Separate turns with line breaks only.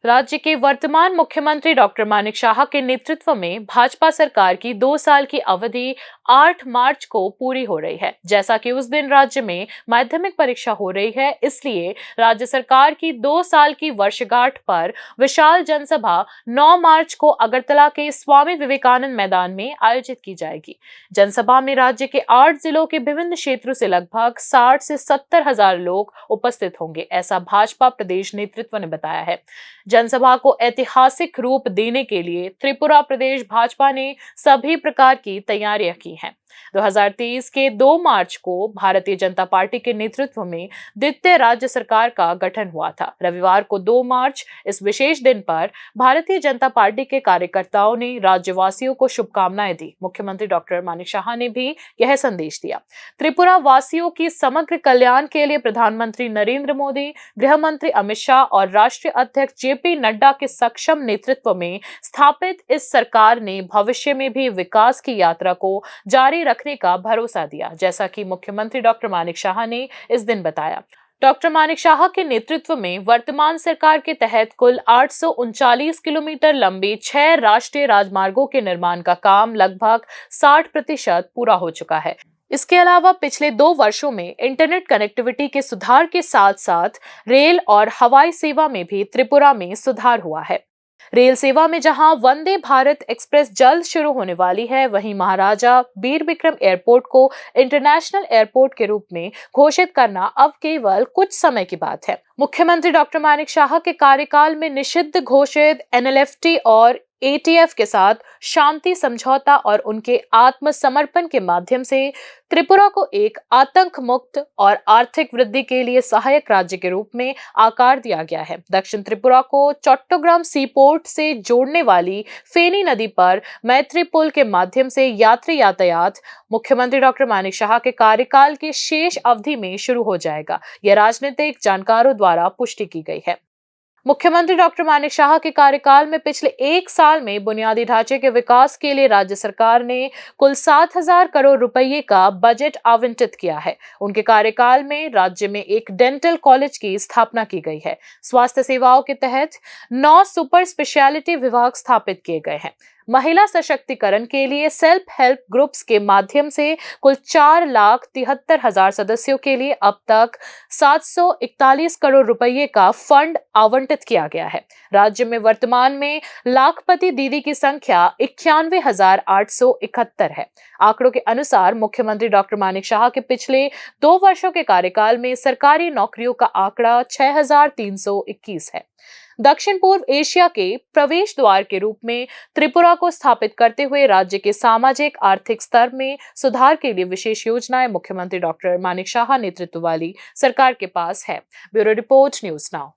राज्य के वर्तमान मुख्यमंत्री डॉक्टर मानिक शाह के नेतृत्व में भाजपा सरकार की 2 साल की अवधि 8 मार्च को पूरी हो रही है। जैसा कि उस दिन राज्य में माध्यमिक परीक्षा हो रही है, इसलिए राज्य सरकार की 2 साल की वर्षगांठ पर विशाल जनसभा 9 मार्च को अगरतला के स्वामी विवेकानंद मैदान में आयोजित की जाएगी। जनसभा में राज्य के 8 जिलों के विभिन्न क्षेत्रों से लगभग 60 से 70 हजार लोग उपस्थित होंगे, ऐसा भाजपा प्रदेश नेतृत्व ने बताया है। जनसभा को ऐतिहासिक रूप देने के लिए त्रिपुरा प्रदेश भाजपा ने सभी प्रकार की तैयारियां की हैं। 2023 के 2 मार्च को भारतीय जनता पार्टी के नेतृत्व में द्वितीय राज्य सरकार का गठन हुआ था। रविवार को 2 मार्च इस विशेष दिन पर भारतीय जनता पार्टी के कार्यकर्ताओं ने राज्यवासियों को शुभकामनाएं दी। मुख्यमंत्री डॉक्टर मानिक शाह ने भी यह संदेश दिया। त्रिपुरा वासियों की समग्र कल्याण के लिए प्रधानमंत्री नरेंद्र मोदी, गृह मंत्री अमित शाह और राष्ट्रीय अध्यक्ष जेपी नड्डा के सक्षम नेतृत्व में स्थापित इस सरकार ने भविष्य में भी विकास की यात्रा को जारी रखने का भरोसा दिया, जैसा कि मुख्यमंत्री डॉक्टर मानिक शाह ने इस दिन बताया। डॉक्टर मानिक शाह के नेतृत्व में वर्तमान सरकार के तहत कुल 839 किलोमीटर लंबी 6 राष्ट्रीय राजमार्गों के निर्माण का काम लगभग 60% पूरा हो चुका है। इसके अलावा पिछले 2 वर्षों में इंटरनेट कनेक्टिविटी के सुधार के साथ साथ रेल और हवाई सेवा में भी त्रिपुरा में सुधार हुआ है। रेल सेवा में जहां वंदे भारत एक्सप्रेस जल्द शुरू होने वाली है, वहीं महाराजा वीर विक्रम एयरपोर्ट को इंटरनेशनल एयरपोर्ट के रूप में घोषित करना अब केवल कुछ समय की बात है। मुख्यमंत्री डॉक्टर मानिक शाह के कार्यकाल में निषिद्ध घोषित एनएलएफटी और एटीएफ के साथ शांति समझौता और उनके आत्मसमर्पण के माध्यम से त्रिपुरा को एक आतंक मुक्त और आर्थिक वृद्धि के लिए सहायक राज्य के रूप में आकार दिया गया है। दक्षिण त्रिपुरा को चट्टग्राम सी पोर्ट से जोड़ने वाली फेनी नदी पर मैत्री पुल के माध्यम से यात्री यातायात मुख्यमंत्री डॉक्टर मानिक शाह के कार्यकाल के शेष अवधि में शुरू हो जाएगा। यह राजनीतिक जानकारों द्वारा पुष्टि की गई है। मुख्यमंत्री डॉक्टर मानिक शाह के कार्यकाल में पिछले 1 साल में बुनियादी ढांचे के विकास के लिए राज्य सरकार ने कुल 7,000 करोड़ रुपए का बजट आवंटित किया है। उनके कार्यकाल में राज्य में एक डेंटल कॉलेज की स्थापना की गई है। स्वास्थ्य सेवाओं के तहत 9 सुपर स्पेशलिटी विभाग स्थापित किए गए हैं। महिला सशक्तिकरण के लिए सेल्फ हेल्प ग्रुप्स के माध्यम से कुल 4,73,000 सदस्यों के लिए अब तक 741 करोड़ रुपए का फंड आवंटित किया गया है। राज्य में वर्तमान में लाखपति दीदी की संख्या 91,871 है। आंकड़ों के अनुसार मुख्यमंत्री डॉक्टर मानिक शाह के पिछले 2 वर्षों के कार्यकाल में सरकारी नौकरियों का आंकड़ा 6,321 है। दक्षिण पूर्व एशिया के प्रवेश द्वार के रूप में त्रिपुरा को स्थापित करते हुए राज्य के सामाजिक आर्थिक स्तर में सुधार के लिए विशेष योजनाएं मुख्यमंत्री डॉक्टर मानिक शाह नेतृत्व वाली सरकार के पास है। Bureau report, news now.